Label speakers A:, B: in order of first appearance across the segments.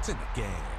A: points in the game.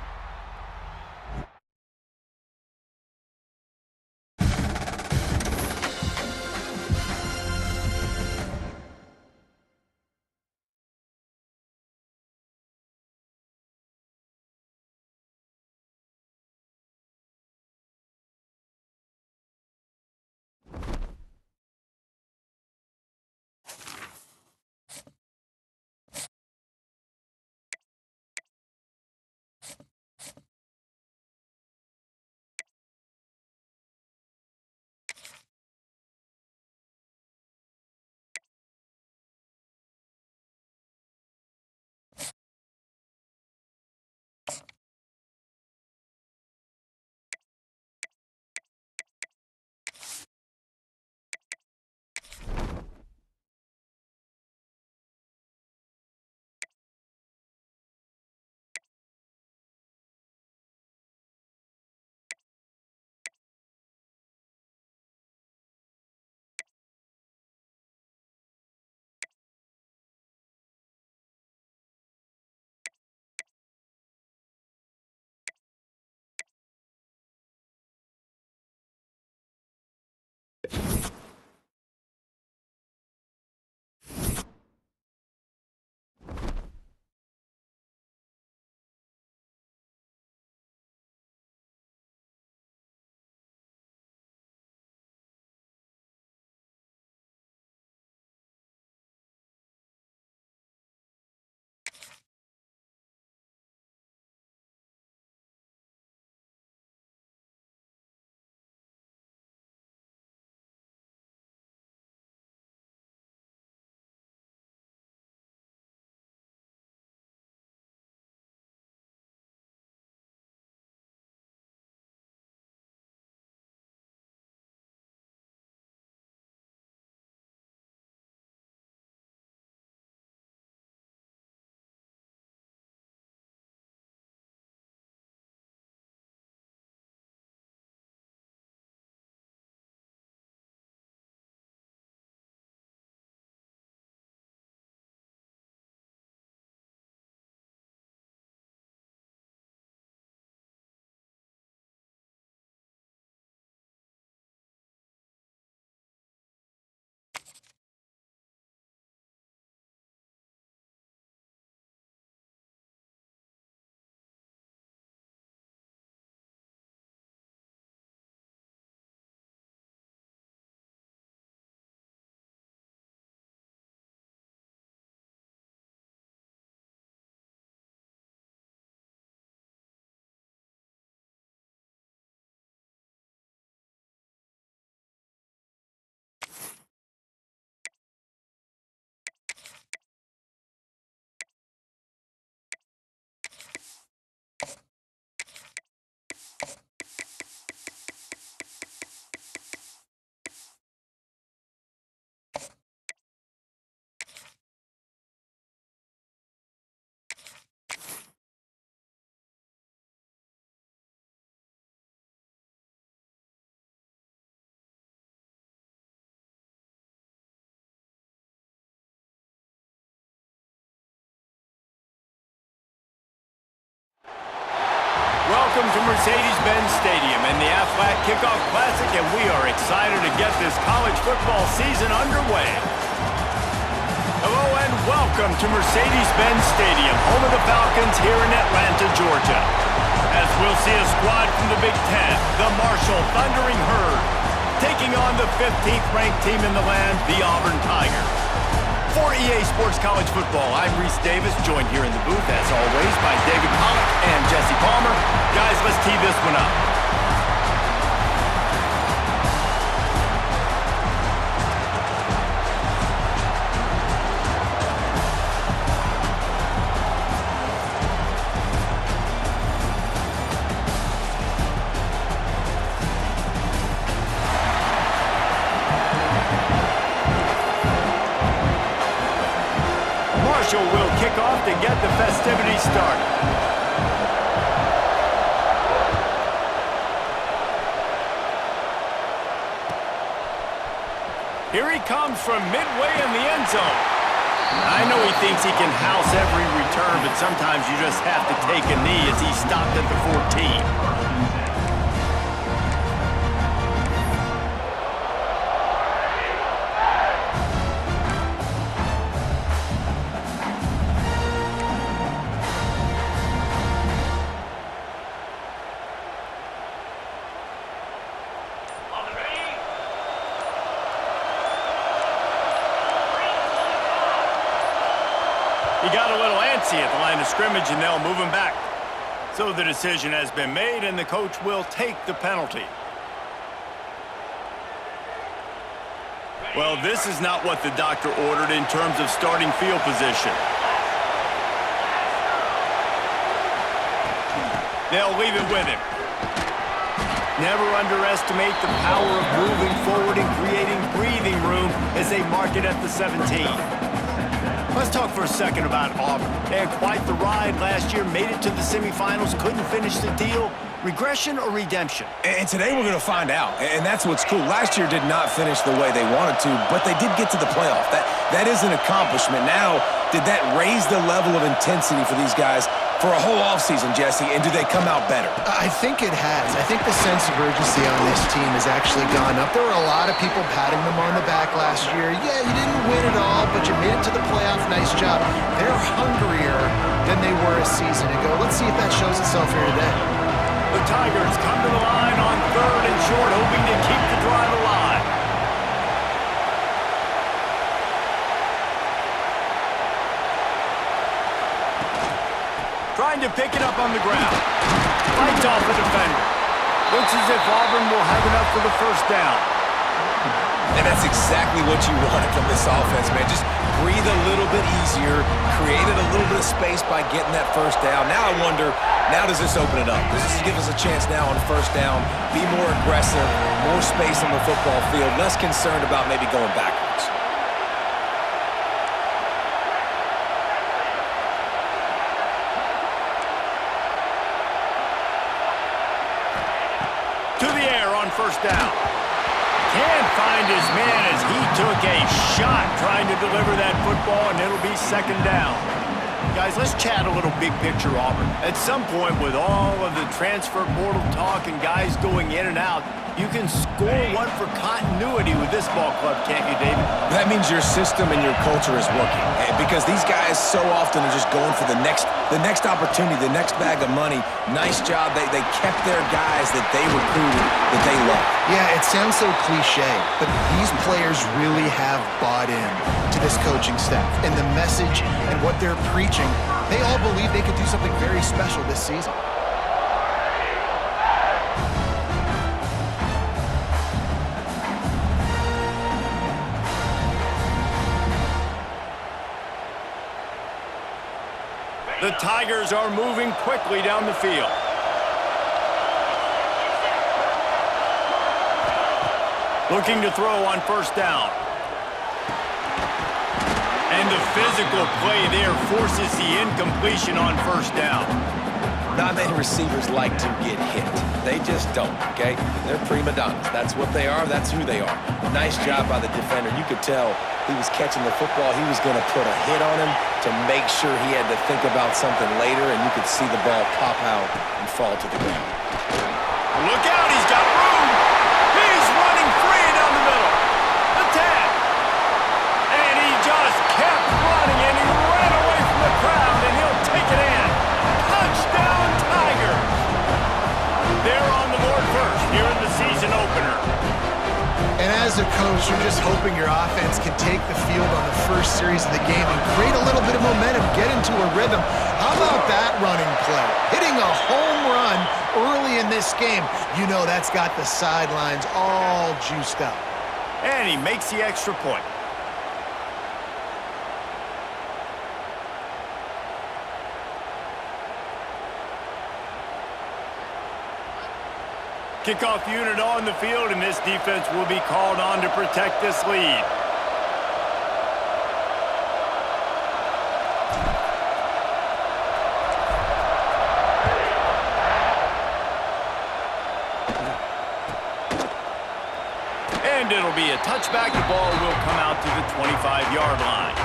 B: Welcome to Mercedes-Benz Stadium and the Aflac Kickoff Classic, and we are excited to get this college football season underway. Hello and welcome to Mercedes-Benz Stadium, home of the Falcons here in Atlanta, Georgia. As we'll see a squad from the Big Ten, the Marshall Thundering Herd, taking on the 15th ranked team in the land, the Auburn Tigers. For EA Sports College Football, I'm Reese Davis, joined here in the booth, as always, by David Pollack and Jesse Palmer. Guys, let's tee this one up. Marshall will kick off to get the festivities started. Here he comes from midway in the end zone. I know he thinks he can house every return, but sometimes you just have to take a knee as he stopped at the 14. He got a little antsy at the line of scrimmage, and they'll move him back. So the decision has been made, and the coach will take the penalty. Well, this is not what the doctor ordered in terms of starting field position. They'll leave it with him. Never underestimate the power of moving forward and creating breathing room as they mark it at the 17. Let's talk for a second about Auburn. They had quite the ride last year, made it to the semifinals, couldn't finish the deal. Regression or redemption?
A: And today we're going to find out, and that's what's cool. Last year did not finish the way they wanted to, but they did get to the playoff. That is an accomplishment. Now, did that raise the level of intensity for these guys for a whole offseason, Jesse, and do they come out better?
C: I think it has. I think the sense of urgency on this team has actually gone up. There were a lot of people patting them on the back last year. Yeah, you didn't win it all, but you made it to the playoff. Nice job. They're hungrier than they were a season ago. Let's see if that shows itself here today.
B: The Tigers come to the line on 3rd and short, hoping to keep the drive alive. Trying to pick it up on the ground. Fights off the defender. Looks as if Auburn will have enough for the first down.
A: And that's exactly what you wanted from this offense, man. Just breathe a little bit easier, created a little bit of space by getting that first down. Now I wonder, now does this open it up? Does this give us a chance now on first down, be more aggressive, more space on the football field, less concerned about maybe going backwards?
B: To the air on first down. Can't find his man as he took a shot trying to deliver that football, and it'll be 2nd down. Guys, let's chat a little big picture Auburn. At some point, with all of the transfer portal talk and guys going in and out, you can score one for continuity with this ball club, can't you, David?
A: That means your system and your culture is working, because these guys so often are just going for the next opportunity, the next bag of money. Nice job. They kept their guys that they recruited, that they love.
C: Yeah, it sounds so cliche, but these players really have bought in to this coaching staff and the message and what they're preaching. They all believe they could do something very special this season.
B: The Tigers are moving quickly down the field. Looking to throw on first down. And the physical play there forces the incompletion on first down.
A: Not many receivers like to get hit. They just don't, okay? They're prima donnas. That's what they are. That's who they are. Nice job by the defender. You could tell he was catching the football. He was going to put a hit on him to make sure he had to think about something later, and you could see the ball pop out and fall to the ground.
B: Look out, he's got room. He's running free down the middle. The tag. And he just kept running, and he ran away from the crowd, and he'll take it in. Touchdown, Tigers. They're on the board first here in the season opener.
C: And as a coach, you're just hoping your offense can take the field on the first series of the game and create a little bit of momentum, get into a rhythm. How about that running play? Hitting a home run early in this game. You know that's got the sidelines all juiced up.
B: And he makes the extra point. Kickoff unit on the field, and this defense will be called on to protect this lead. And it'll be a touchback. The ball will come out to the 25-yard line.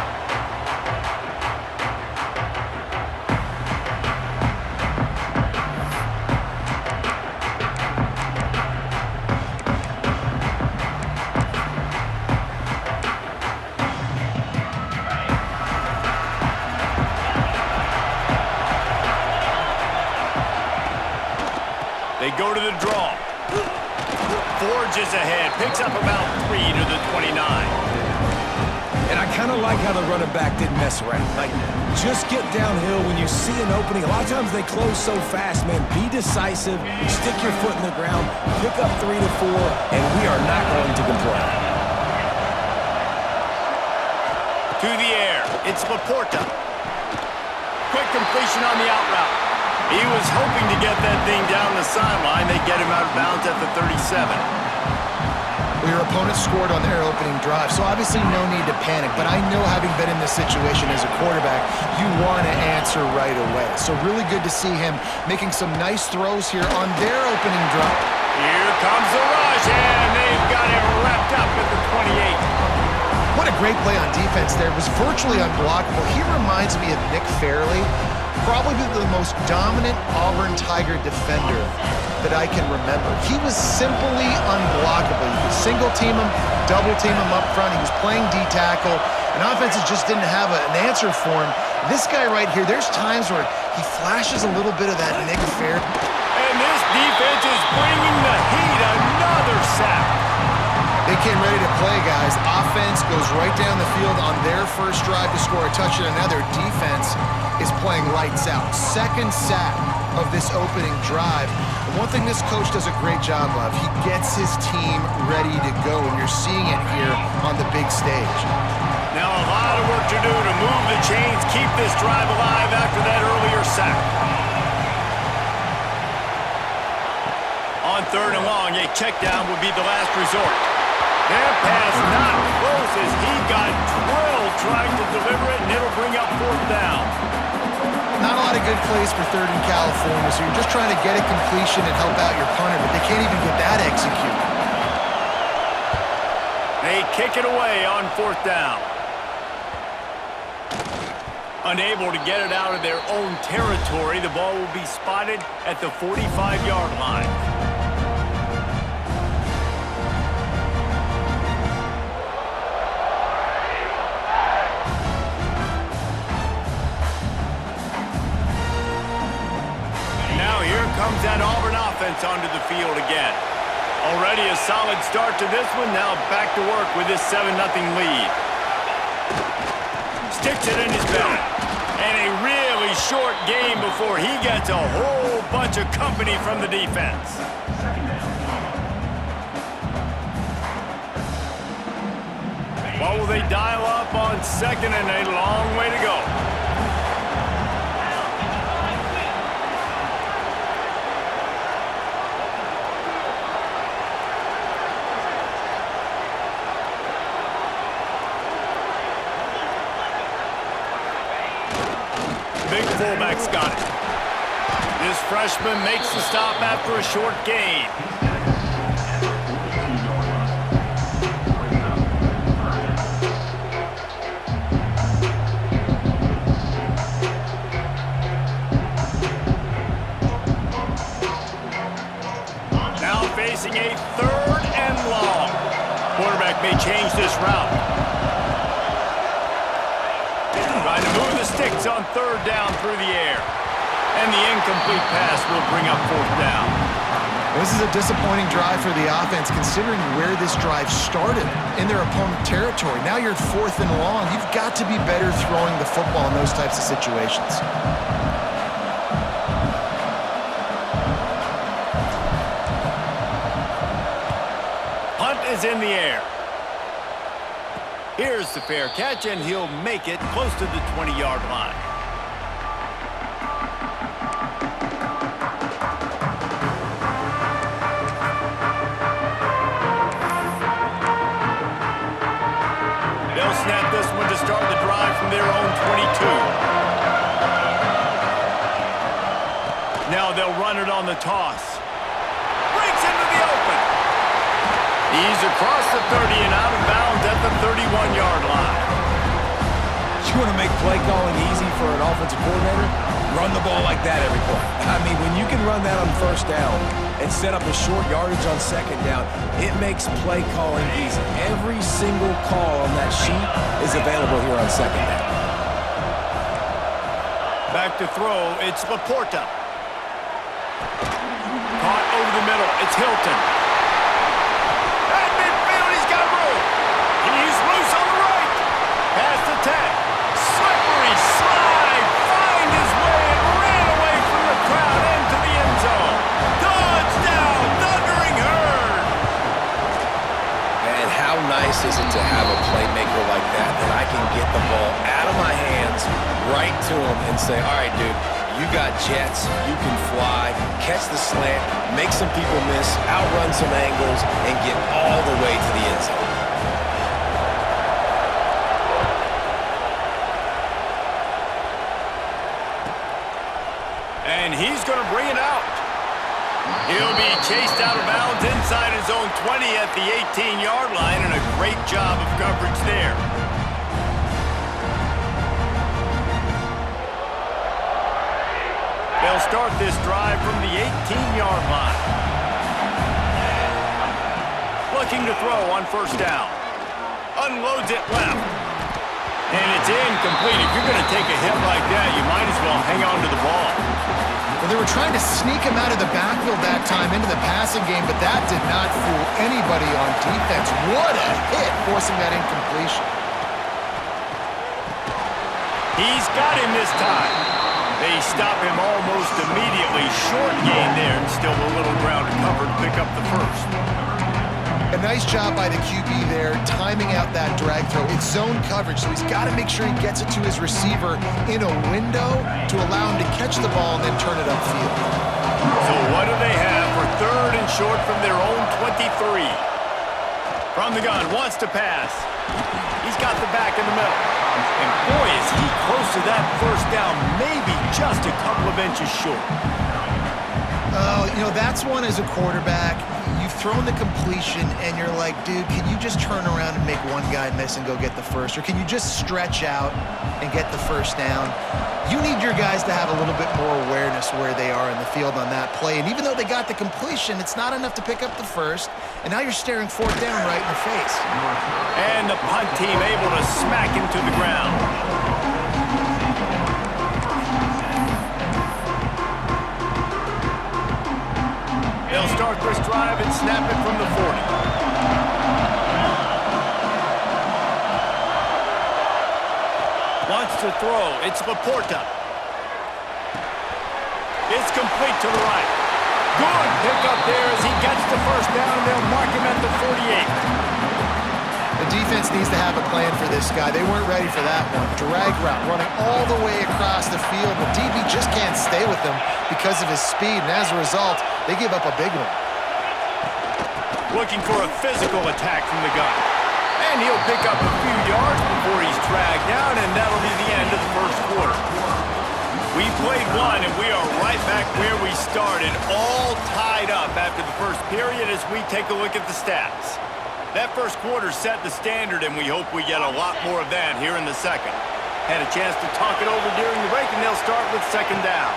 B: They go to the draw. Forges ahead. Picks up about 3 to the 29.
A: And I kind of like how the running back didn't mess around. Like, just get downhill when you see an opening. A lot of times they close so fast, man. Be decisive. Stick your foot in the ground. Pick up 3 to 4, and we are not going to complain.
B: To the air. It's Laporta. Quick completion on the out route. He was hoping to get that thing down the sideline. They get him out of bounds at the 37.
C: Well, your opponent scored on their opening drive, so obviously no need to panic. But I know, having been in this situation as a quarterback, you want to answer right away. So really good to see him making some nice throws here on their opening drive.
B: Here comes the rush, and they've got it wrapped up at the 28.
C: What a great play on defense there. It was virtually unblockable. He reminds me of Nick Fairley, probably the most dominant Auburn Tiger defender that I can remember. He was simply unblockable. You could single team him, double team him up front. He was playing D-tackle, and offenses just didn't have an answer for him. This guy right here, there's times where he flashes a little bit of that Nick Fairley.
B: And this defense is bringing the heat. Another sack.
C: They came ready to play, guys. Offense goes right down the field on their first drive to score a touchdown. Now their defense is playing lights out. Second sack of this opening drive. And one thing this coach does a great job of, he gets his team ready to go, and you're seeing it here on the big stage.
B: Now a lot of work to do to move the chains, keep this drive alive after that earlier sack. On 3rd and long, a check down would be the last resort. That pass not close as he got drilled trying to deliver it, and it'll bring up 4th down.
C: Not a lot of good plays for 3rd in California, so you're just trying to get a completion and help out your punter, but they can't even get that executed.
B: They kick it away on 4th down. Unable to get it out of their own territory, the ball will be spotted at the 45-yard line. Comes that Auburn offense onto the field again. Already a solid start to this one. Now back to work with this 7-0 lead. Sticks it in his bag. And a really short game before he gets a whole bunch of company from the defense. What will they dial up on 2nd and a long way to go? Big fullback's got it. This freshman makes the stop after a short gain. Now facing a 3rd and long. Quarterback may change this route. Trying to move the sticks on 3rd down through the air. And the incomplete pass will bring up 4th down.
C: This is a disappointing drive for the offense, considering where this drive started, in their opponent territory. Now you're 4th and long. You've got to be better throwing the football in those types of situations.
B: Punt is in the air. Here's the fair catch, and he'll make it close to the 20-yard line. They'll snap this one to start the drive from their own 22. Now they'll run it on the toss. Breaks into the open. He's across the 30 and out of bounds at the 31-yard line.
A: You want to make play calling easy for an offensive coordinator? Run the ball like that every play. I mean, when you can run that on 1st down and set up a short yardage on 2nd down, it makes play calling easy. Every single call on that sheet is available here on 2nd down.
B: Back to throw, it's Laporta. Caught over the middle. It's Hilton. At midfield, he's got room. He's loose on the right. Past the 10. Slippery slide. Find his way and ran away from the crowd into the end zone. Touchdown, Thundering Herd.
A: And how nice is it to have a playmaker like that I can get the ball out of my hands right to him and say, all right, dude, you got jets, you can fly, catch the slant, make some people miss, outrun some angles, and get all the way to the end zone.
B: And he's going to bring it out. He'll be chased out of bounds inside his own 20 at the 18-yard line, and a great job of coverage there. They'll start this drive from the 18-yard line. Looking to throw on first down. Unloads it left. And it's incomplete. If you're going to take a hit like that, you might as well hang on to the ball.
C: Well, they were trying to sneak him out of the backfield that time into the passing game, but that did not fool anybody on defense. What a hit, forcing that incompletion.
B: He's got him this time. They stop him almost immediately. Short gain there, and still a little ground to cover to pick up the first.
C: A nice job by the QB there, timing out that drag throw. It's zone coverage, so he's got to make sure he gets it to his receiver in a window to allow him to catch the ball and then turn it upfield.
B: So what do they have for third and short from their own 23? From the gun, wants to pass. He's got the back in the middle. And boy, is he close to that first down, maybe just a couple of inches short.
C: Oh, you know, that's one as a quarterback. You've thrown the completion, and you're like, dude, can you just turn around and make one guy miss and go get the first? Or can you just stretch out and get the first down? You need your guys to have a little bit more awareness where they are in the field on that play. And even though they got the completion, it's not enough to pick up the first. And now you're staring fourth down right in the face.
B: And the punt team able to smack him to the ground. They'll start this drive and snap it from the 40. Wants to throw. It's Laporta. It's complete to the right. Good pickup there as he gets the first down, and they'll mark him at the 48.
C: The defense needs to have a plan for this guy. They weren't ready for that one. Drag route, running all the way across the field. The DB just can't stay with him because of his speed, and as a result, they give up a big one.
B: Looking for a physical attack from the gun. And he'll pick up a few yards before he's dragged down, and that'll be the end of the first quarter. We played one, and we are right back where we started, all tied up after the first period as we take a look at the stats. That first quarter set the standard, and we hope we get a lot more of that here in the second. Had a chance to talk it over during the break, and they'll start with second down.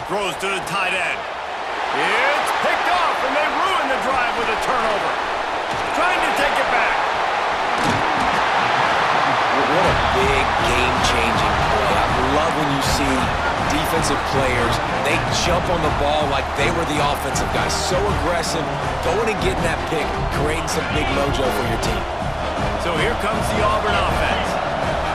B: Throws to the tight end. It's picked off, and they ruin the drive with a turnover. Trying to take it back.
A: What a big game-changing play. I love when you see defensive players, they jump on the ball like they were the offensive guys. So aggressive, going and getting that pick, creating some big mojo for your team.
B: So here comes the Auburn offense.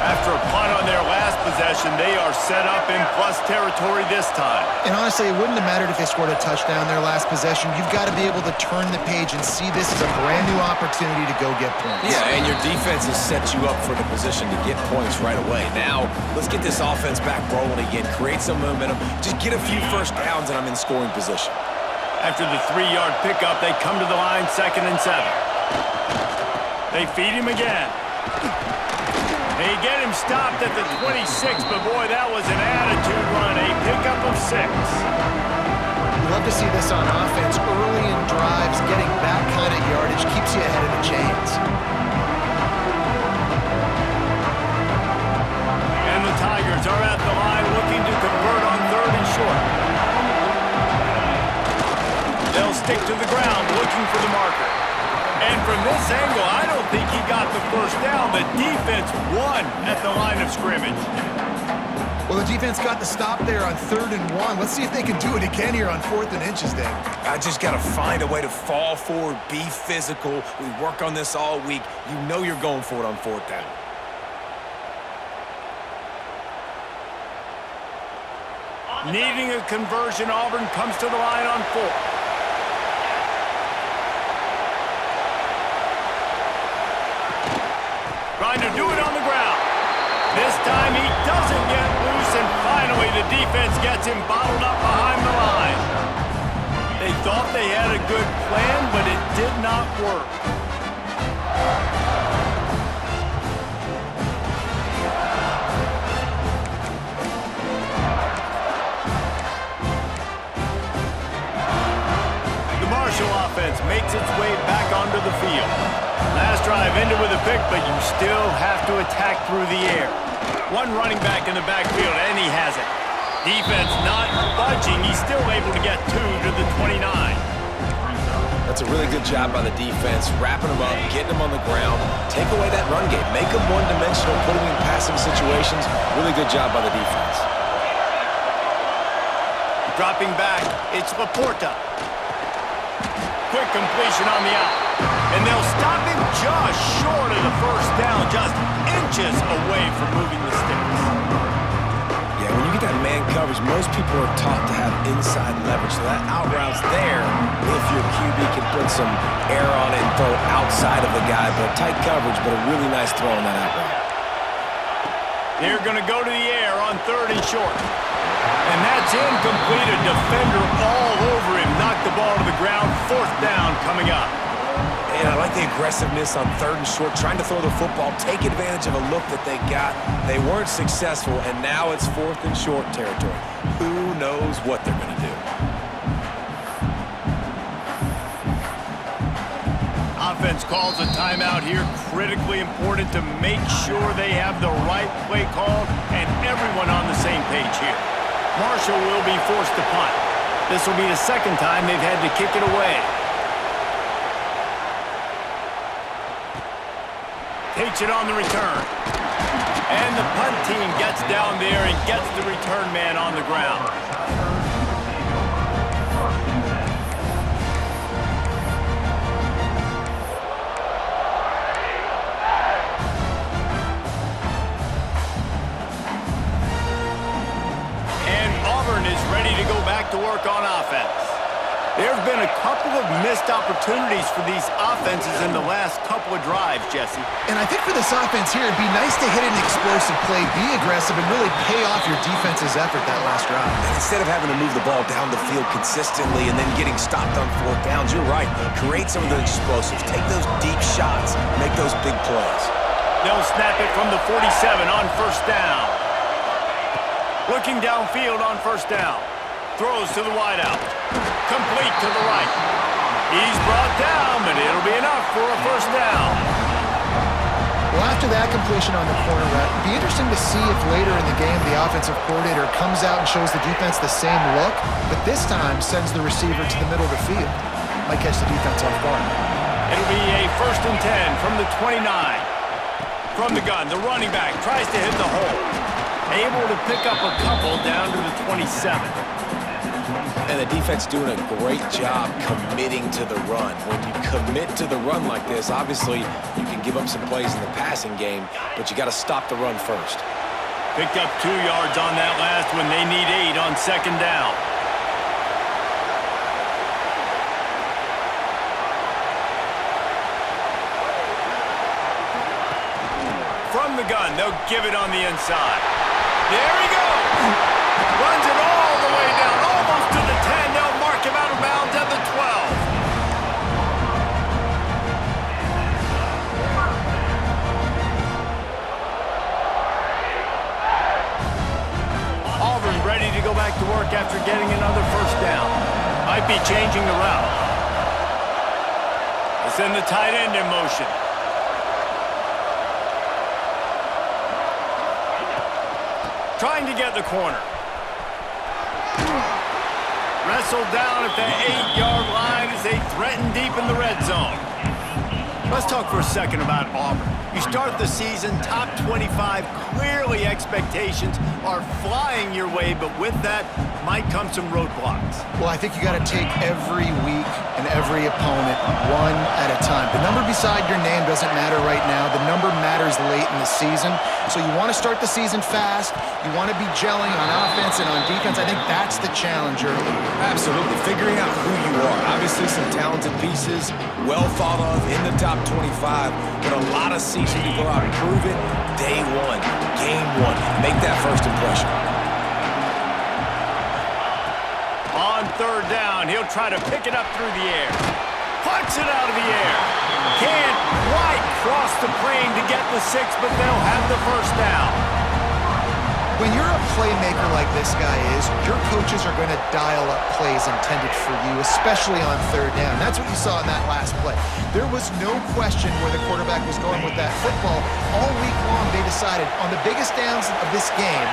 B: After a punt on their last possession, they are set up in plus territory this time.
C: And honestly, it wouldn't have mattered if they scored a touchdown their last possession. You've got to be able to turn the page and see this as a brand new opportunity to go get points.
A: Yeah, and your defense has set you up for the position to get points right away. Now, let's get this offense back rolling again, create some momentum, just get a few first downs, and I'm in scoring position.
B: After the 3-yard pickup, they come to the line, 2nd and 7. They feed him again. They get him stopped at the 26, but boy, that was an attitude run, a pickup of 6.
C: You love to see this on offense. Early in drives, getting that kind of yardage keeps you ahead of the chains.
B: And the Tigers are at the line looking to convert on 3rd and short. They'll stick to the ground looking for the marker. And from this angle, I don't think he got the first down. The defense won at the line of scrimmage.
C: Well, the defense got the stop there on 3rd and 1. Let's see if they can do it again here on 4th and inches, Dan.
A: I just got to find a way to fall forward, be physical. We work on this all week. You know you're going for it on 4th down.
B: Needing a conversion, Auburn comes to the line on 4th. Trying to do it on the ground. This time he doesn't get loose, and finally the defense gets him bottled up behind the line. They thought they had a good plan, but it did not work. The Marshall offense makes its way back onto the field. Last drive ended with a pick, but you still have to attack through the air. One running back in the backfield, and he has it. Defense not budging. He's still able to get 2 to the 29.
A: That's a really good job by the defense, wrapping them up, getting them on the ground. Take away that run game. Make them one-dimensional, put them in passing situations. Really good job by the defense.
B: Dropping back, it's Laporta. Quick completion on the out. And they'll stop him just short of the first down, just inches away from moving the sticks.
A: Yeah, when you get that man coverage, most people are taught to have inside leverage. So that out route's there if your QB can put some air on it and throw outside of the guy. But tight coverage, but a really nice throw on that out route.
B: They're going to go to the air on 3rd and short. And that's incomplete. A defender all over him. Knocked the ball to the ground. 4th down coming up.
A: And I like the aggressiveness on 3rd and short, trying to throw the football, take advantage of a look that they got. They weren't successful, and now it's 4th and short territory. Who knows what they're going to do?
B: Offense calls a timeout here. Critically important to make sure they have the right play call and everyone on the same page here. Marshall will be forced to punt. This will be the 2nd time they've had to kick it away. Takes it on the return. And the punt team gets down there and gets the return man on the ground. And Auburn is ready to go back to work on offense. There's been a couple of missed opportunities for these offenses in the last couple of drives, Jesse.
C: And I think for this offense here, it'd be nice to hit an explosive play, be aggressive, and really pay off your defense's effort that last drive.
A: And instead of having to move the ball down the field consistently and then getting stopped on 4th downs, you're right. Create some of the explosives. Take those deep shots. Make those big plays.
B: They'll snap it from the 47 on 1st down. Looking downfield on 1st down. Throws to the wideout. Complete to the right. He's brought down, but it'll be enough for a 1st down.
C: Well, after that completion on the corner route, it'd be interesting to see if later in the game the offensive coordinator comes out and shows the defense the same look, but this time sends the receiver to the middle of the field. Might catch the defense off guard.
B: It'll be a 1st and 10 from the 29. From the gun, the running back tries to hit the hole. Able to pick up a couple down to the 27.
A: And the defense doing a great job committing to the run. When you commit to the run like this, obviously you can give up some plays in the passing game, but you got to stop the run first.
B: Picked up 2 yards on that last one. They need 8 on 2nd down. From the gun, they'll give it on the inside. There he goes! Runs it all the way down, almost to the 10. They'll mark him out of bounds at the 12. Auburn ready to go back to work after getting another 1st down. Might be changing the route. They send the tight end in motion. Trying to get the corner. Wrestled down at the 8-yard line as they threaten deep in the red zone. Let's talk for a second about Auburn. You start the season top 25. Clearly expectations are flying your way, but with that might come some roadblocks.
C: Well, I think you got to take every week and every opponent one at a time. The number beside your name doesn't matter right now. The number matters late in the season. So you want to start the season fast. You want to be gelling on offense and on defense. I think that's the challenge early.
A: Absolutely. Figuring out who you are. Obviously some talented pieces, well thought of in the top 25, but a lot of season to go out and prove it. Day one, game one. Make that first impression.
B: On third down, he'll try to pick it up through the air. Punts it out of the air. Can't quite cross the plane to get the 6, but they'll have the first down.
C: When you're a playmaker like this guy is, your coaches are going to dial up plays intended for you, especially on third down. That's what you saw in that last play. There was no question where the quarterback was going with that football. All week long, they decided on the biggest downs of this game,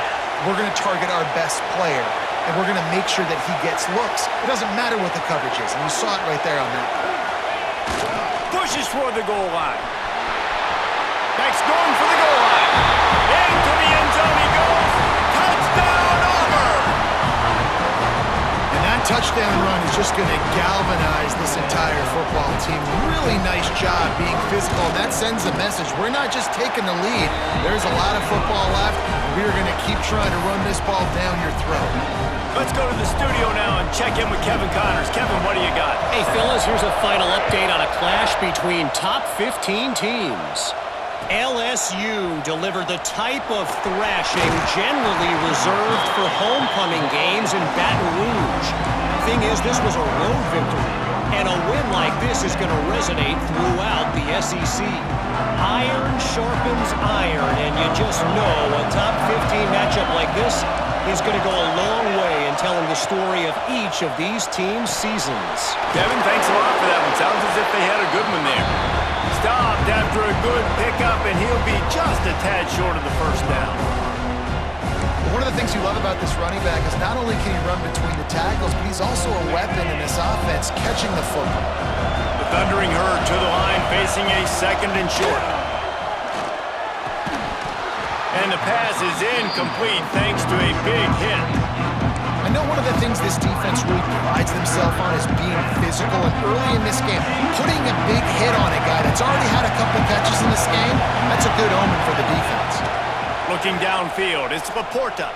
C: we're going to target our best player, and we're going to make sure that he gets looks. It doesn't matter what the coverage is, and you saw it right there on that play.
B: Pushes for the goal line. Next going for the goal line. Into the end zone he goes. Touchdown, Auburn!
C: And that touchdown run is just going to galvanize this entire football team. Really nice job being physical. And that sends a message. We're not just taking the lead. There's a lot of football left. We are going to keep trying to run this ball down your throat.
B: Let's go to the studio now and check in with Kevin Connors. Kevin, what do you got?
D: Hey, fellas, here's a final update on a clash between top 15 teams. LSU delivered the type of thrashing generally reserved for homecoming games in Baton Rouge. Thing is, this was a road victory, and a win like this is going to resonate throughout the SEC. Iron sharpens iron, and you just know a top 15 matchup like this is going to go a long way in telling the story of each of these teams' seasons.
B: Kevin, thanks a lot for that one. Sounds as if they had a good one there. Stopped after a good pickup, and he'll be just a tad short of the first down.
C: One of the things you love about this running back is not only can he run between the tackles, but he's also a weapon in this offense catching the football.
B: The Thundering Herd to the line, facing a second and short. And the pass is incomplete thanks to a big hit.
C: I know one of the things this defense really prides themselves on is being physical, and early in this game, putting a big hit on a guy that's already had a couple catches in this game, that's a good omen for the defense.
B: Looking downfield, it's Laporta.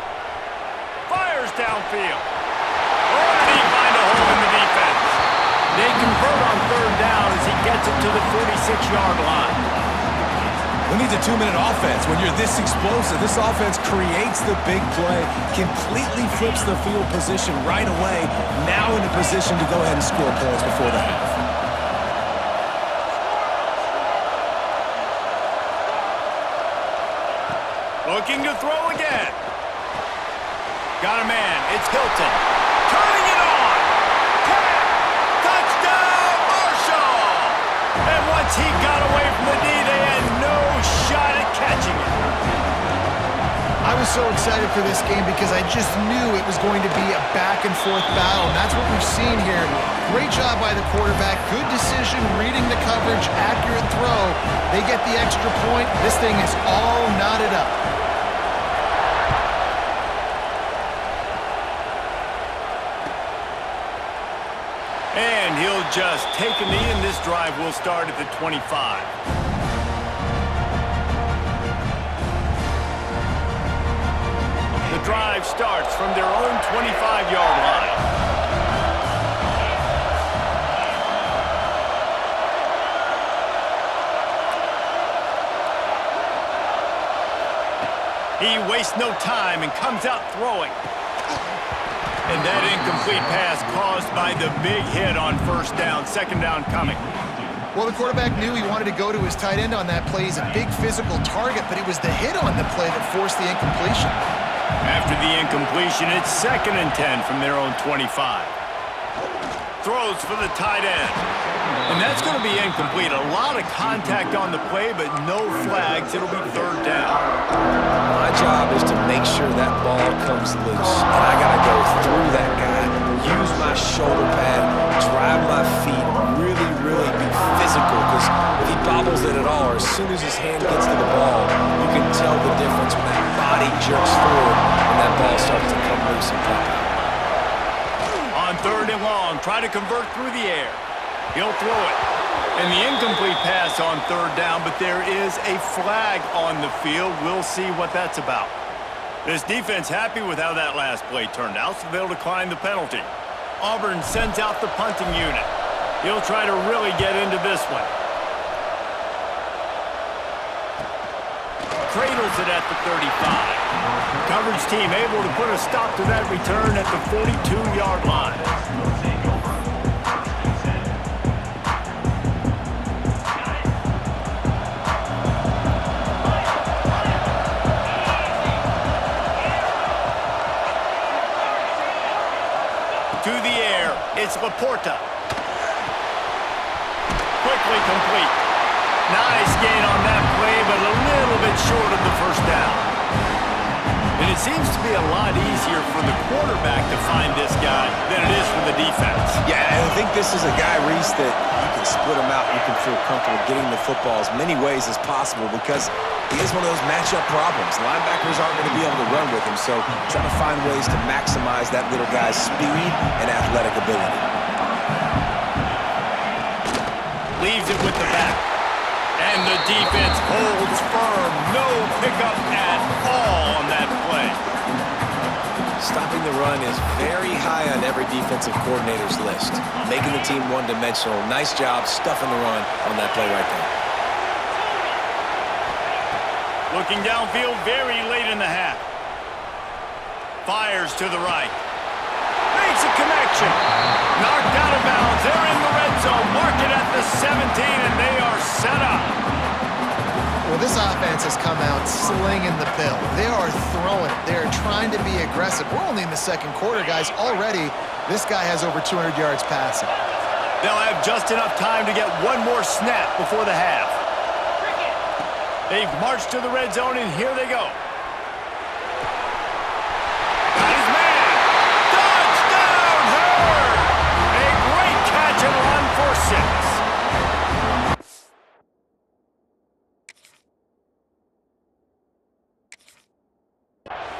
B: Fires downfield. Oh, did he find a hole in the defense? They convert on third down as he gets it to the 46-yard line.
A: Who needs a 2-minute offense? When you're this explosive, this offense creates the big play, completely flips the field position right away, now in a position to go ahead and score points before the half.
B: Looking to throw again. Got a man. It's Hilton. Turning it on. Touchdown, Marshall! And once he got away from the D, they had no shot at catching it.
C: I was so excited for this game because I just knew it was going to be a back-and-forth battle, and that's what we've seen here. Great job by the quarterback. Good decision, reading the coverage, accurate throw. They get the extra point. This thing is all knotted up.
B: And he'll just take a knee, and this drive will start at the 25. The drive starts from their own 25-yard line. He wastes no time and comes out throwing. And that incomplete pass caused by the big hit on first down, second down coming.
C: Well, the quarterback knew he wanted to go to his tight end on that play. He's a big physical target, but it was the hit on the play that forced the incompletion.
B: After the incompletion, it's 2nd and 10 from their own 25. Throws for the tight end. And that's going to be incomplete. A lot of contact on the play, but no flags. It'll be third down.
A: My job is to make sure that ball comes loose. And I got to go through that guy, use my shoulder pad, drive my feet, really be physical physical, because if he bobbles it at all, or as soon as his hand gets to the ball, you can tell the difference when that body jerks forward and that ball starts to come loose and pop out.
B: On 3rd and long, try to convert through the air. He'll throw it. And the incomplete pass on 3rd down, but there is a flag on the field. We'll see what that's about. This defense happy with how that last play turned out, so they'll decline the penalty. Auburn sends out the punting unit. He'll try to really get into this one. Cradles it at the 35. Coverage team able to put a stop to that return at the 42-yard line. To the air, it's Laporta. Quickly complete. Nice gain on that play, but a little bit short of the first down. And it seems to be a lot easier for the quarterback to find this guy than it is for the defense.
A: Yeah, and I think this is a guy, Reese, that you can split him out. You can feel comfortable getting the football as many ways as possible because he is one of those matchup problems. Linebackers aren't going to be able to run with him, so trying to find ways to maximize that little guy's speed and athletic ability.
B: Leaves it with the back. And the defense holds firm. No pickup at all on that play.
A: Stopping the run is very high on every defensive coordinator's list. Making the team one-dimensional. Nice job stuffing the run on that play right there.
B: Looking downfield very late in the half. Fires to the right. Makes a connection. Knocked out of bounds. They're in the red zone. Mark it at the 17, and they are set up.
C: Well, this offense has come out slinging the pill. They are throwing it. They are trying to be aggressive. We're only in the 2nd quarter, guys. Already, this guy has over 200 yards passing.
B: They'll have just enough time to get one more snap before the half. They've marched to the red zone, and here they go. Got his man. Touchdown, Hurd! A great catch and run for 6.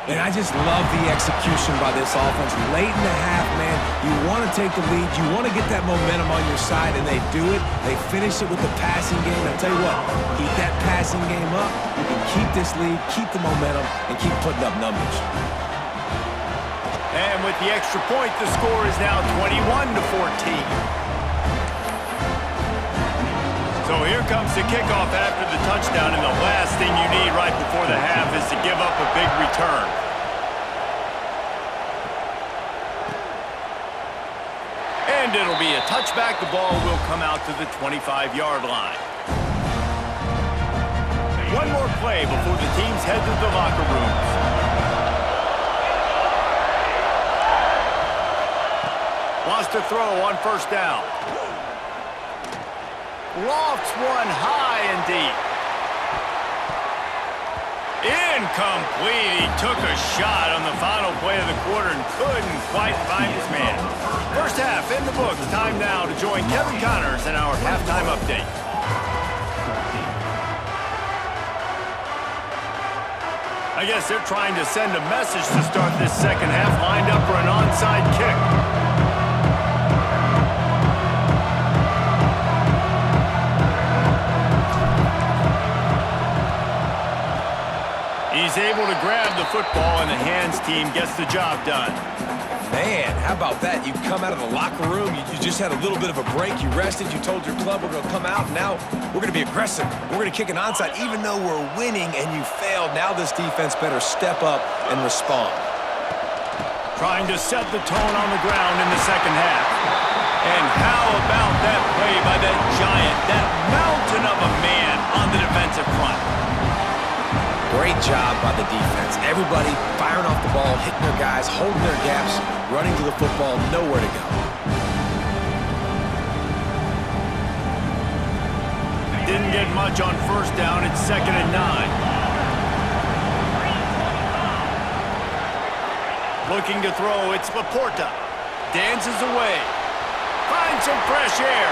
A: And I just love the execution by this offense. Late in the half, man, you want to take the lead. You want to get that momentum on your side, and they do it. They finish it with the passing game. I'll tell you what, keep that passing game up. You can keep this lead, keep the momentum, and keep putting up numbers.
B: And with the extra point, the score is now 21-14. So here comes the kickoff after the touchdown, and the last thing you need right before the half is to give up a big return. And it'll be a touchback. The ball will come out to the 25-yard line. One more play before the teams head to the locker rooms. Wants to throw on 1st down. Lofts one high and deep. Incomplete. He took a shot on the final play of the quarter and couldn't quite find his man. First half in the books. Time now to join Kevin Connors in our halftime update. I guess they're trying to send a message to start this 2nd half, lined up for an onside kick. He's able to grab the football, and the hands team gets the job done.
A: Man, how about that? You come out of the locker room, you just had a little bit of a break, you rested, you told your club we're going to come out, and now we're going to be aggressive. We're going to kick an onside, even though we're winning and you failed. Now this defense better step up and respond.
B: Trying to set the tone on the ground in the 2nd half. And how about that play by that giant, that mountain of a man on the defensive front?
A: Great job by the defense. Everybody firing off the ball, hitting their guys, holding their gaps, running to the football, nowhere to go.
B: Didn't get much on 1st down. It's 2nd and 9. Looking to throw, it's Laporta. Dances away. Finds some fresh air.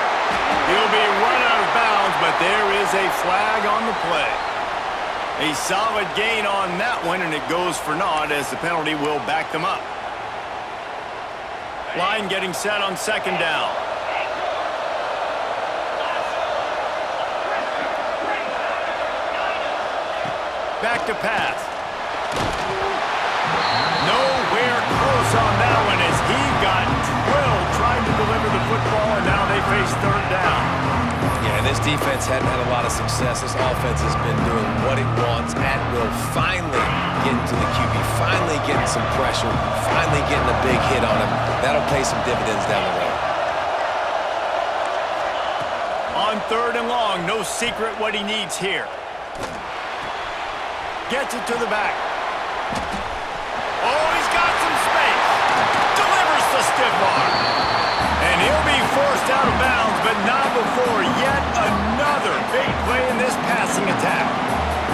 B: He'll be run out of bounds, but there is a flag on the play. A solid gain on that one, and it goes for naught as the penalty will back them up. Line getting set on second down. Back to pass. Nowhere close on that one as he got drilled trying to deliver the football, and now they face third down.
A: Yeah, and this defense hadn't had a lot of success. This offense has been doing what it wants at will. Finally getting to the QB, finally getting some pressure, finally getting a big hit on him. That'll pay some dividends down the road.
B: On third and long, no secret what he needs here. Gets it to the back. Oh, he's got some space. Delivers the stiff arm. And he'll be forced out of bounds, but not before yet another big play in this passing attack.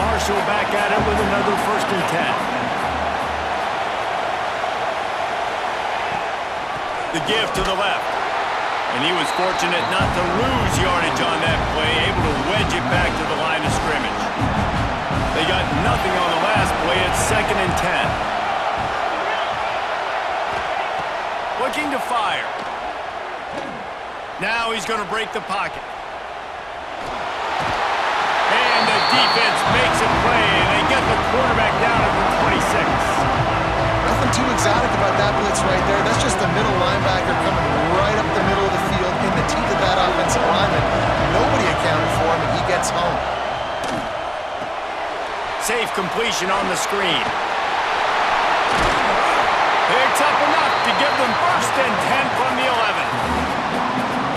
B: Marshall back at it with another 1st and 10. The give to the left. And he was fortunate not to lose yardage on that play, able to wedge it back to the line of scrimmage. They got nothing on the last play. It's 2nd and 10. Looking to fire. Now he's going to break the pocket. And the defense makes a play, and they get the quarterback down at the 26.
C: Nothing too exotic about that blitz right there. That's just the middle linebacker coming right up the middle of the field in the teeth of that offensive lineman. Nobody accounted for him, and he gets home.
B: Safe completion on the screen. It's up enough to give them 1st and 10 from the 11.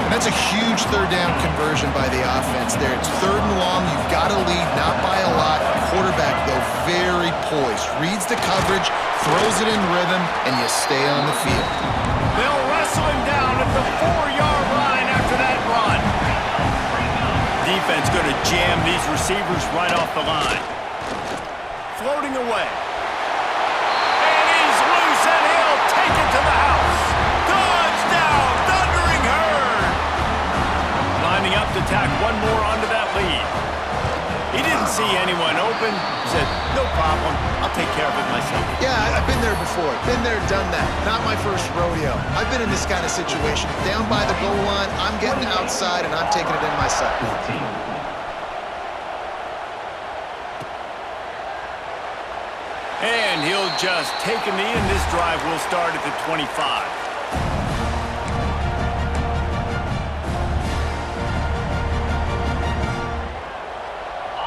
C: And that's a huge third down conversion by the offense there. It's 3rd and long. You've got to lead, not by a lot. Quarterback, though, very poised. Reads the coverage, throws it in rhythm, and you stay on the field.
B: They'll wrestle him down at the 4-yard line after that run. Defense going to jam these receivers right off the line. Floating away. And he's loose, and he'll take it to the house. Touchdown, Thundering Herd. Lining up to tack one more onto that lead. He didn't see anyone open. He said, no problem. I'll take care of it myself.
C: Yeah, I've been there before. Been there, done that. Not my first rodeo. I've been in this kind of situation. Down by the goal line, I'm getting outside, and I'm taking it in myself.
B: And he'll just take a knee, and this drive will start at the 25.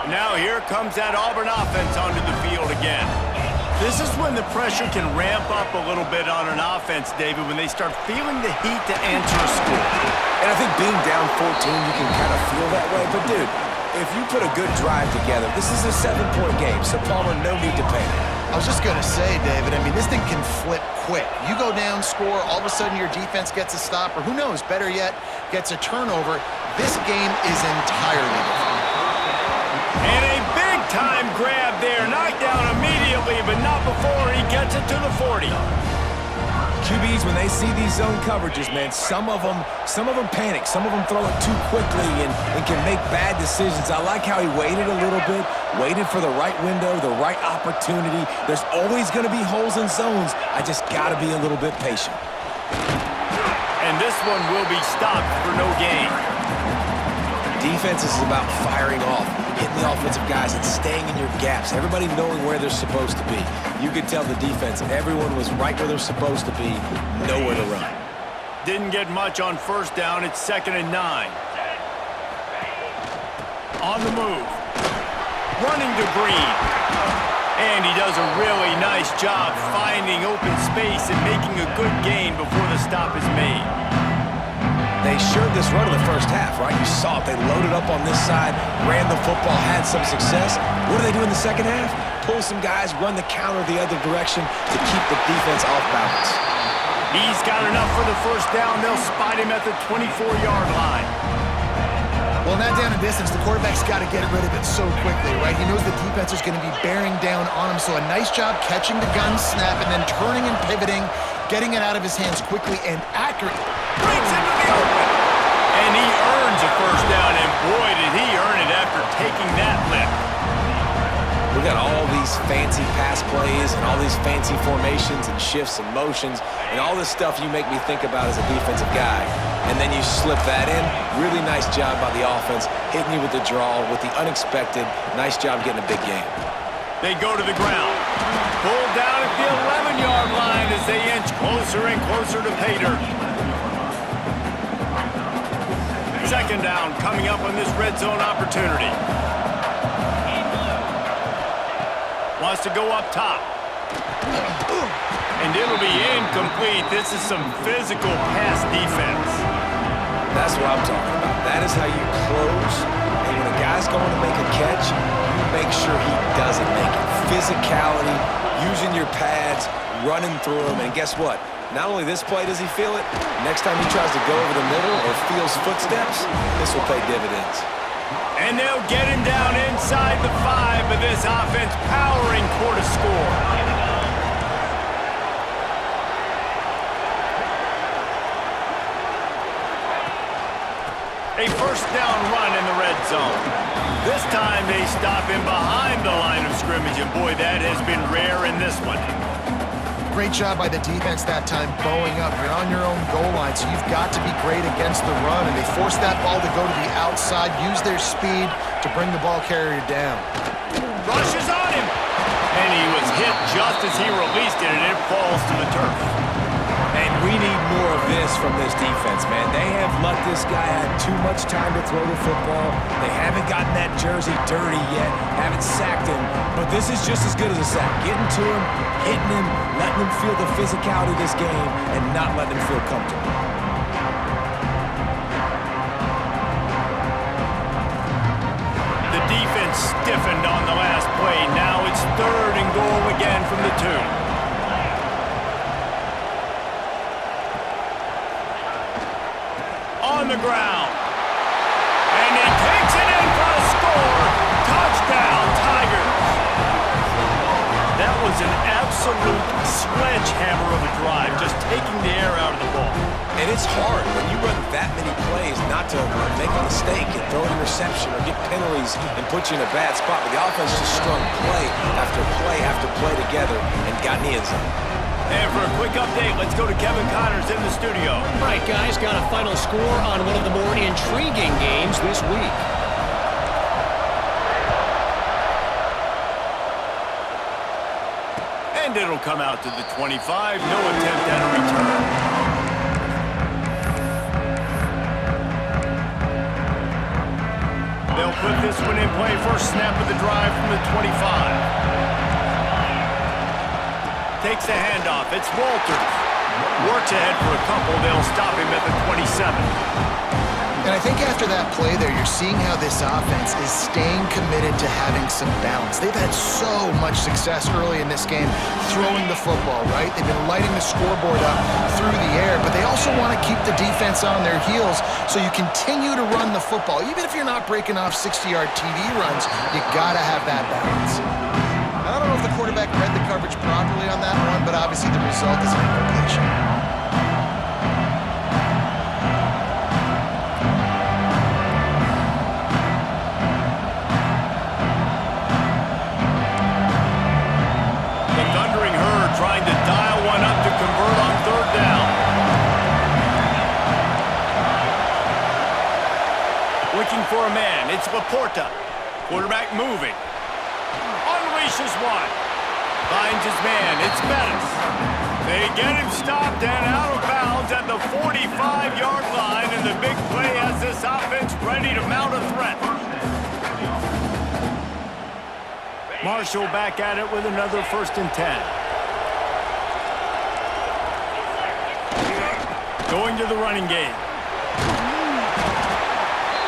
B: Now here comes that Auburn offense onto the field again. This is when the pressure can ramp up a little bit on an offense, David, when they start feeling the heat to answer a score.
A: And I think being down 14, you can kind of feel that way. But, dude, if you put a good drive together, this is a 7-point game, so Palmer, no need to panic.
C: I was just going to say, David, I mean, this thing can flip quick. You go down, score, all of a sudden your defense gets a stop, or who knows, better yet, gets a turnover. This game is entirely different.
B: And a big-time grab there. Knocked down immediately, but not before he gets it to the 40.
A: QBs, when they see these zone coverages, man, some of them panic. Some of them throw it too quickly and can make bad decisions. I like how he waited a little bit, waited for the right window, the right opportunity. There's always going to be holes in zones. I just got to be a little bit patient.
B: And this one will be stopped for no gain.
A: Defense is about firing off, hitting the offensive guys and staying in your gaps. Everybody knowing where they're supposed to be. You could tell the defense, everyone was right where they're supposed to be, nowhere to run.
B: Didn't get much on 1st down. It's 2nd and 9. On the move. Running to Green. And he does a really nice job finding open space and making a good gain before the stop is made.
A: They showed this run in the first half, right? You saw it. They loaded up on this side, ran the football, had some success. What do they do in the second half? Pull some guys, run the counter the other direction to keep the defense off balance.
B: He's got enough for the 1st down. They'll spot him at the 24-yard line.
C: Well, not down in distance, the quarterback's got to get rid of it so quickly, right? He knows the defense is going to be bearing down on him, so a nice job catching the gun snap and then turning and pivoting, getting it out of his hands quickly and accurately.
B: Breaks into the open. And he earns a first down, and boy, did he earn it after taking that lift.
A: We got all these fancy pass plays and all these fancy formations and shifts and motions and all this stuff you make me think about as a defensive guy. And then you slip that in. Really nice job by the offense, hitting you with the draw, with the unexpected. Nice job getting a big game.
B: They go to the ground. Pulled down at the 11-yard line as they inch closer and closer to pay dirt. Second down coming up on this red zone opportunity. Wants to go up top. And it'll be incomplete. This is some physical pass defense.
A: That's what I'm talking about. That is how you close. And when a guy's going to make a catch, you make sure he doesn't make it. Physicality, using your pads, running through them. And guess what? Not only this play does he feel it, next time he tries to go over the middle or feels footsteps, this will pay dividends.
B: And they'll get him down inside the 5, but this offense powering toward a score. A first down run in the red zone. This time they stop him behind the line of scrimmage, and boy, that has been rare in this one.
C: Great job by the defense that time, bowing up. You're on your own goal line, so you've got to be great against the run, and they force that ball to go to the outside, use their speed to bring the ball carrier down.
B: Rushes on him, and he was hit just as he released it, and it falls to the turf.
A: And we need more of this from this defense, man. They have let this guy have too much time to throw the football. They haven't gotten that jersey dirty yet, haven't sacked him. But this is just as good as a sack. Getting to him, hitting him, letting him feel the physicality of this game, and not letting him feel comfortable.
B: The defense stiffened on the last play. Now it's 3rd and goal again from the 2. On the ground. And he takes it in for a score. Touchdown, Tigers. That was an absolute sledgehammer of a drive, just taking the air out of the ball.
A: And it's hard when you run that many plays not to make a mistake and throw an interception or get penalties and put you in a bad spot. But the offense just strung play after play after play together and got in the end zone.
B: And for a quick update, let's go to Kevin Connors in the studio.
D: All right, guys, got a final score on one of the more intriguing games this week.
B: And it'll come out to the 25. No attempt at a return. They'll put this one in play. First snap of the drive from the 25. Takes the handoff. It's Walters. Works ahead for a couple. They'll stop him at the 27.
C: And I think after that play there, you're seeing how this offense is staying committed to having some balance. They've had so much success early in this game throwing the football, right? They've been lighting the scoreboard up through the air, but they also want to keep the defense on their heels, so you continue to run the football. Even if you're not breaking off 60-yard TD runs, you got to have that balance. I don't know if the quarterback read the coverage properly on that one, but obviously the result is an incompletion.
B: The Thundering Herd trying to dial one up to convert on 3rd down. Looking for a man. It's Laporta. Quarterback moving. Unleashes one. Finds his man. It's Bettis. They get him stopped and out of bounds at the 45-yard line, and the big play has this offense ready to mount a threat. Marshall back at it with another 1st and 10. Going to the running game.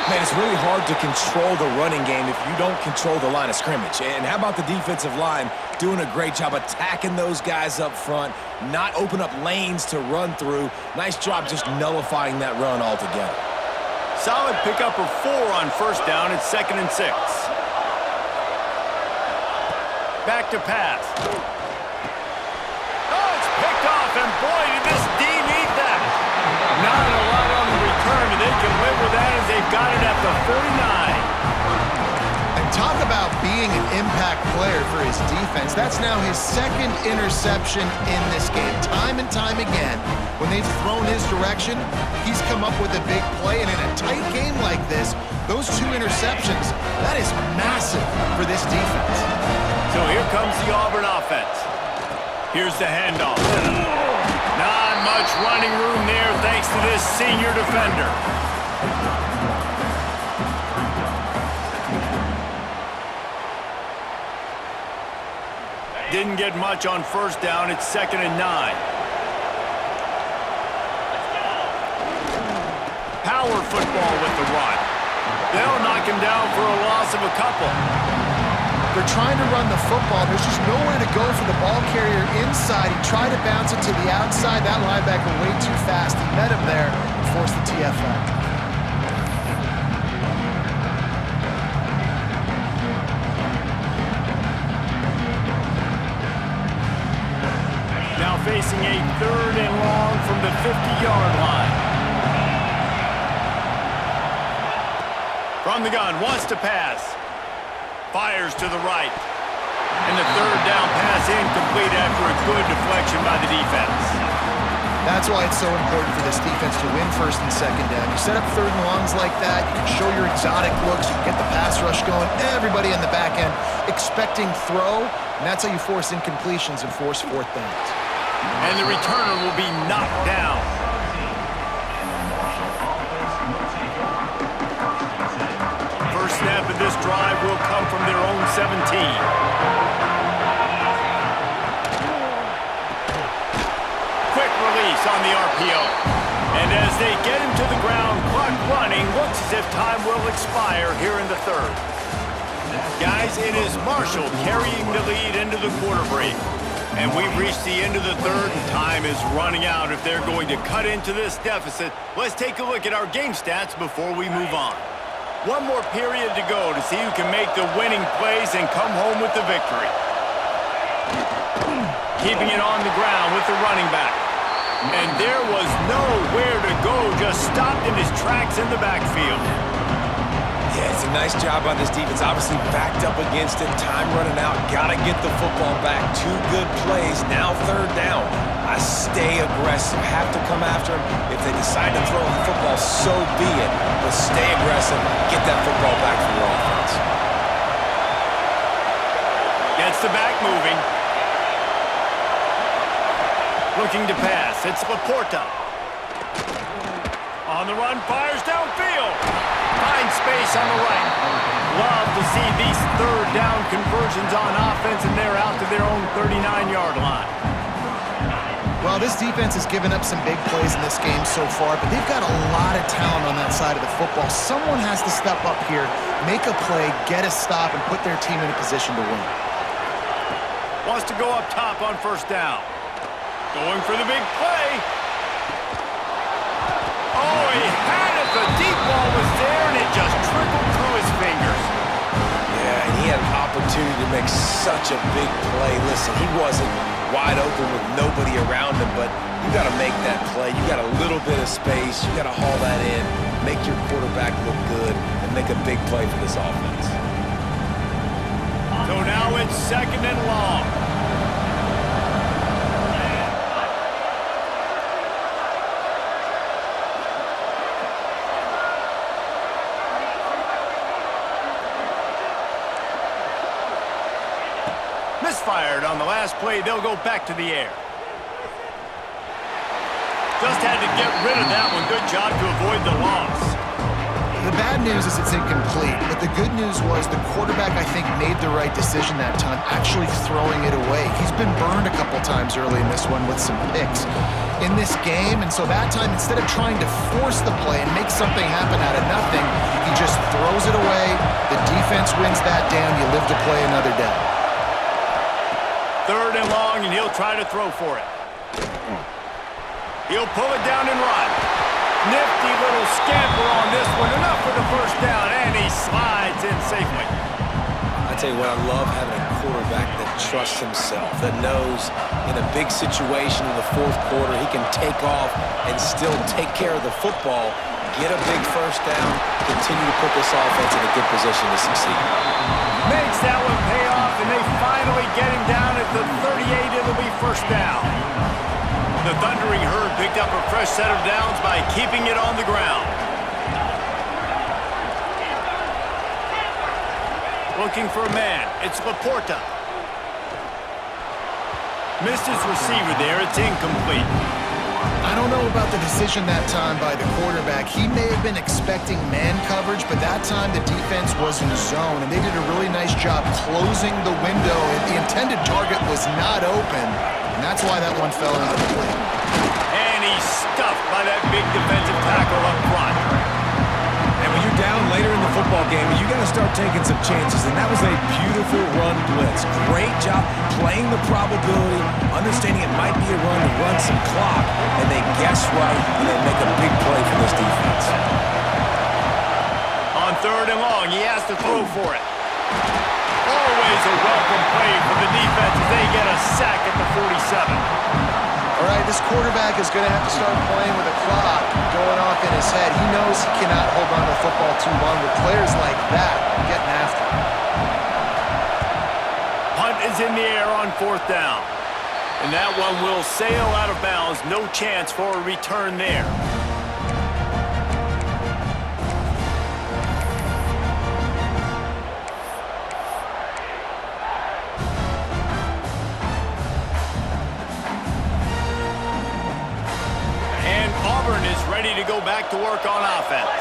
A: Man, it's really hard to control the running game if you don't control the line of scrimmage. And how about the defensive line doing a great job attacking those guys up front, not open up lanes to run through. Nice job just nullifying that run altogether.
B: Solid pickup of 4 on 1st down. It's 2nd and 6. Back to pass. Oh, it's picked off, and boy, did this D need that. Not a lot on the return, and they can live with that as they've got it at the 49.
C: And talk about being an impact player for his defense. That's now his second interception in this game. Time and time again, when they've thrown his direction, he's come up with a big play. And in a tight game like this, those 2 interceptions, that is massive for this defense.
B: So here comes the Auburn offense. Here's the handoff. Not much running room there thanks to this senior defender. Didn't get much on first down. It's 2nd and 9. Power football with the run. They'll knock him down for a loss of a couple.
C: They're trying to run the football. There's just nowhere to go for the ball carrier inside. He tried to bounce it to the outside. That linebacker way too fast. He met him there and forced the TFL.
B: Now facing a 3rd and long from the 50-yard line. From the gun, wants to pass. Fires to the right. And the 3rd down pass incomplete after a good deflection by the defense.
C: That's why it's so important for this defense to win 1st and 2nd down. You set up 3rd and longs like that, you can show your exotic looks, you can get the pass rush going, everybody in the back end expecting throw, and that's how you force incompletions and force 4th downs.
B: And the returner will be knocked down. First snap of this drive will come from their own 17. Quick release on the RPO. And as they get him to the ground, clock running, looks as if time will expire here in the 3rd. Guys, it is Marshall carrying the lead into the quarter break. And we've reached the end of the 3rd, and time is running out if they're going to cut into this deficit. Let's take a look at our game stats before we move on. One more period to go to see who can make the winning plays and come home with the victory. Keeping it on the ground with the running back. And there was nowhere to go, just stopped in his tracks in the backfield.
A: Yeah, it's a nice job by this defense. Obviously backed up against it. Time running out. Got to get the football back. 2 good plays. Now 3rd down. I stay aggressive. Have to come after him. If they decide to throw the football, so be it. But stay aggressive. Get that football back for your offense.
B: Gets the back moving. Looking to pass. It's Laporta. On the run, fires downfield. Finds space on the right. Love to see these 3rd down conversions on offense, and they're out to their own 39-yard line.
C: Well, this defense has given up some big plays in this game so far, but they've got a lot of talent on that side of the football. Someone has to step up here, make a play, get a stop, and put their team in a position to win.
B: Wants to go up top on 1st down. Going for the big play. Oh, he had it. The deep ball was there, and it just trickled through his fingers.
A: Yeah, and he had an opportunity to make such a big play. Listen, he wasn't wide open with nobody around him, but you got to make that play. You got a little bit of space. You got to haul that in, make your quarterback look good, and make a big play for this offense.
B: So now it's 2nd and long. Misfired on the last play. They'll go back to the air. Just had to get rid of that one. Good job to avoid the loss.
C: The bad news is it's incomplete, but the good news was the quarterback, I think, made the right decision that time, actually throwing it away. He's been burned a couple times early in this one with some picks in this game, and so that time, instead of trying to force the play and make something happen out of nothing, he just throws it away. The defense wins that down. You live to play another day.
B: 3rd and long, and he'll try to throw for it. He'll pull it down and run. Nifty little scamper on this one. Enough for the 1st down, and he slides in safely.
A: I tell you what, I love having a quarterback that trusts himself, that knows in a big situation in the 4th quarter he can take off and still take care of the football, get a big first down, continue to put this offense in a good position to succeed.
B: Makes that one pay off, and they finally get him down at the 38. It'll be first down. The Thundering Herd picked up a fresh set of downs by keeping it on the ground. Looking for a man. It's Laporta. Missed his receiver there. It's incomplete.
C: I don't know about the decision that time by the quarterback. He may have been expecting man coverage, but that time the defense was in zone, and they did a really nice job closing the window. The intended target was not open, and that's why that one fell incomplete.
B: And he's stuffed by that big defensive tackle up front.
A: And when you're down later in the football game, you got to start taking some chances, and that was a beautiful run blitz. Great job playing the probability, understanding it might be a run to run some clock, and they guess right, and they make a big play for this defense.
B: On 3rd and long, he has to throw for it. Always a welcome play for the defense as they get a sack at the 47.
C: All right, this quarterback is going to have to start playing with a clock going off in his head. He knows he cannot hold on to the football too long with players like that getting after him.
B: Punt is in the air on 4th down. And that one will sail out of bounds. No chance for a return there. Ready to go back to work on offense.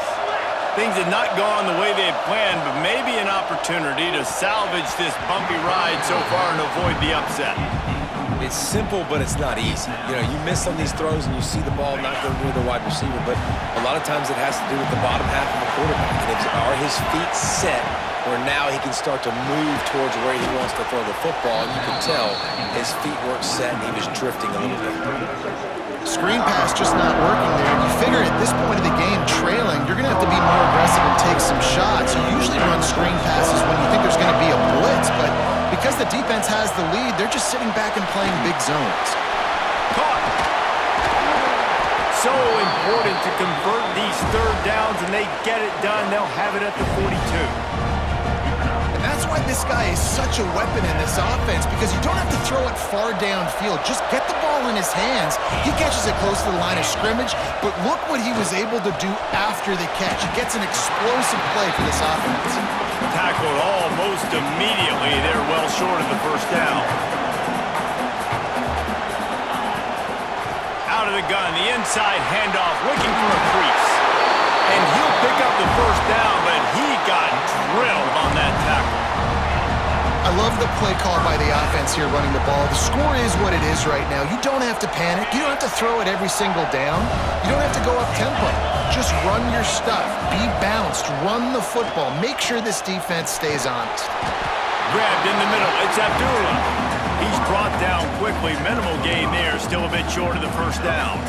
B: Things had not gone the way they had planned, but maybe an opportunity to salvage this bumpy ride so far and avoid the upset.
A: It's simple, but it's not easy. You know, you miss some of these throws and you see the ball not go near the wide receiver, but a lot of times it has to do with the bottom half of the quarterback. And are his feet set where now he can start to move towards where he wants to throw the football? And you can tell his feet weren't set and he was drifting a little bit.
C: Screen pass just not working there. You figure at this point of the game, trailing, you're going to have to be more aggressive and take some shots. You usually run screen passes when you think there's going to be a blitz, but because the defense has the lead, they're just sitting back and playing big zones.
B: Caught. So important to convert these 3rd downs, and they get it done. They'll have it at the 42.
C: And that's why this guy is such a weapon in this offense, because you don't have to throw it far downfield. Just get the ball in his hands. He catches it close to the line of scrimmage, but look what he was able to do after the catch. He gets an explosive play for this offense.
B: Tackled almost immediately. They're well short of the 1st down. Out of the gun, the inside handoff, looking for a crease. And he'll pick up the 1st down, but he got drilled on that tackle.
C: I love the play call by the offense here running the ball. The score is what it is right now. You don't have to panic. You don't have to throw it every single down. You don't have to go up tempo. Just run your stuff. Be bounced. Run the football. Make sure this defense stays honest.
B: Grabbed in the middle. It's Abdullah. He's brought down quickly. Minimal gain there. Still a bit short of the 1st down.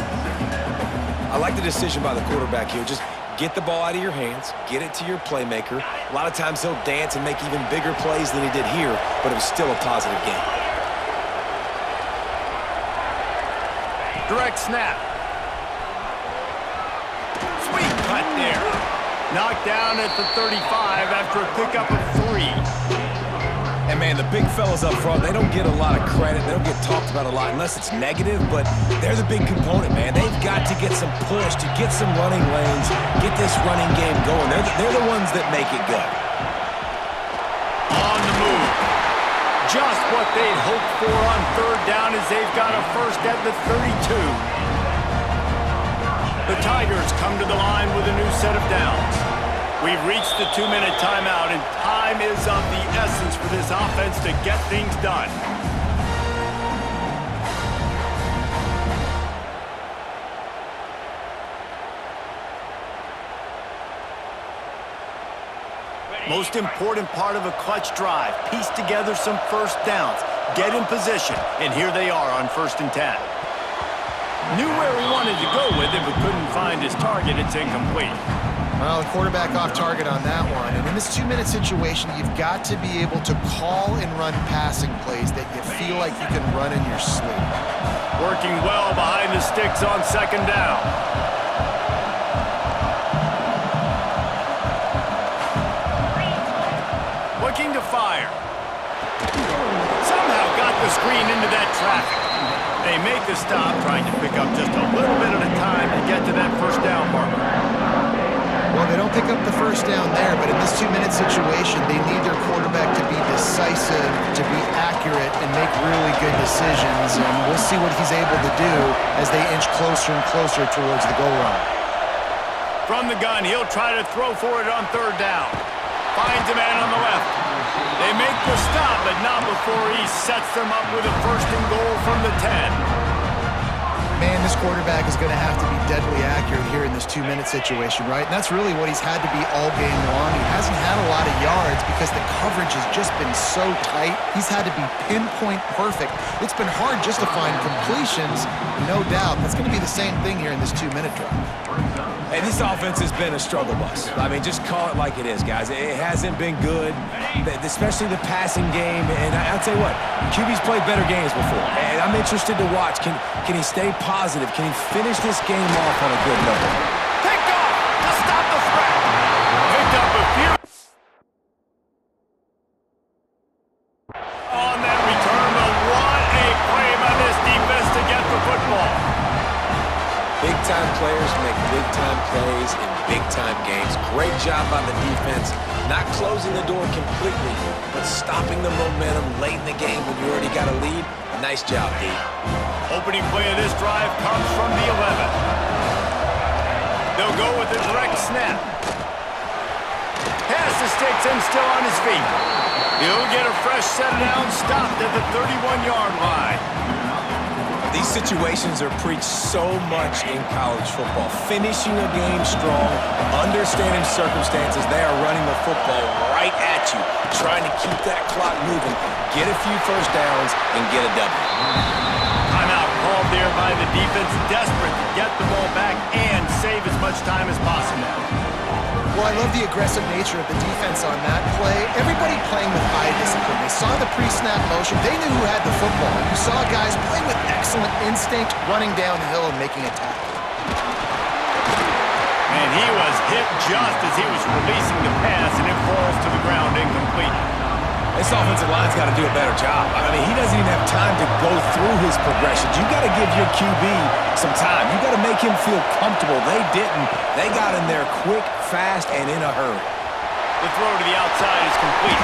A: I like the decision by the quarterback here. Just get the ball out of your hands, get it to your playmaker. A lot of times he'll dance and make even bigger plays than he did here, but it was still a positive game.
B: Direct snap. Sweet cut there. Knocked down at the 35 after a pickup of 3.
A: And, man, the big fellas up front, they don't get a lot of credit. They don't get talked about a lot unless it's negative, but they're the big component, man. They've got to get some push, to get some running lanes, get this running game going. They're the ones that make it go.
B: On the move. Just what they'd hoped for on 3rd down as they've got a first at the 32. The Tigers come to the line with a new set of downs. We've reached the 2-minute timeout, and time is of the essence for this offense to get things done. Most important part of a clutch drive, piece together some 1st downs, get in position, and here they are on 1st and 10. Knew where he wanted to go with it, but couldn't find his target. It's incomplete.
C: Well, the quarterback off target on that one. And in this 2-minute situation, you've got to be able to call and run passing plays that you feel like you can run in your sleep.
B: Working well behind the sticks on 2nd down. looking to fire. Somehow got the screen into that traffic. They make the stop, trying to pick up just a little bit at a time to get to that first down marker.
C: Well, they don't pick up the first down there, but in this 2-minute situation, they need their quarterback to be decisive, to be accurate, and make really good decisions. And we'll see what he's able to do as they inch closer and closer towards the goal line.
B: From the gun, he'll try to throw for it on third down. Finds a man on the left. They make the stop, but not before he sets them up with a first and goal from the 10.
C: Man, this quarterback is going to have to be deadly accurate here in this 2-minute situation, right? And that's really what he's had to be all game long. He hasn't had a lot of yards because the coverage has just been so tight. He's had to be pinpoint perfect. It's been hard just to find completions, no doubt. That's going to be the same thing here in this 2-minute drive.
A: Hey, this offense has been a struggle bus. I mean, just call it like it is, guys. It hasn't been good, especially the passing game. And I'll tell you what, QB's played better games before. And I'm interested to watch. Can he stay positive? Can he finish this game off on a good note?
B: Picked off to stop the threat. Picked up a few. On that return, but what a play by this defense to get the football.
A: Big-time players make big-time plays in big-time games. Great job by the defense, not closing the door completely, but stopping the momentum late in the game when you already got a lead. Nice job, D.
B: Opening play of this drive comes from the 11. They'll go with a direct snap. Pass to Stetson, still on his feet. He'll get a fresh set down, stopped at the 31-yard line.
A: These situations are preached so much in college football. Finishing a game strong, understanding circumstances. They are running the football right at you, trying to keep that clock moving, get a few first downs, and get a W.
B: Timeout called there by the defense, desperate to get the ball back and save as much time as possible.
C: Well, I love the aggressive nature of the defense on that play. Everybody playing with eye discipline. They saw the pre-snap motion. They knew who had the football. You saw guys playing with excellent instinct, running downhill and making a tackle.
B: And he was hit just as he was releasing the pass, and it falls to the ground incomplete.
A: This offensive line's got to do a better job. I mean, he doesn't even have time to go through his progressions. You got to give your QB some time. You got to make him feel comfortable. They didn't. They got in there quick, fast, and in a hurry.
B: The throw to the outside is complete.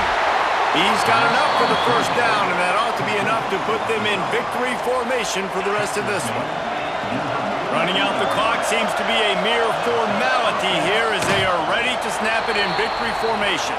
B: He's got enough for the first down, and that ought to be enough to put them in victory formation for the rest of this one. Running out the clock seems to be a mere formality here as they are ready to snap it in victory formation.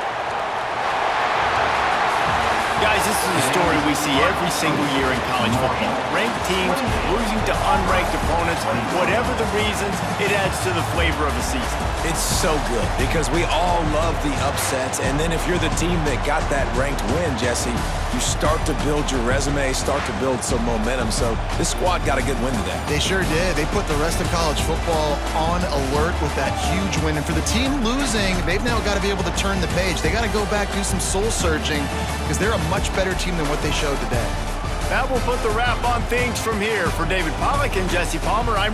B: Guys, this is a story we see every single year in college football. Ranked teams losing to unranked opponents, whatever the reasons, it adds to the flavor of the season.
A: It's so good because we all love the upsets, and then if you're the team that got that ranked win, Jesse, you start to build your resume, start to build some momentum. So this squad got a good win today.
C: They sure did. They put the rest of college football on alert with that huge win. And for the team losing, they've now got to be able to turn the page. They got to go back, do some soul searching, because they're a much better team than what they showed today.
B: That will put the wrap on things from here. For David Pollack and Jesse Palmer, I'm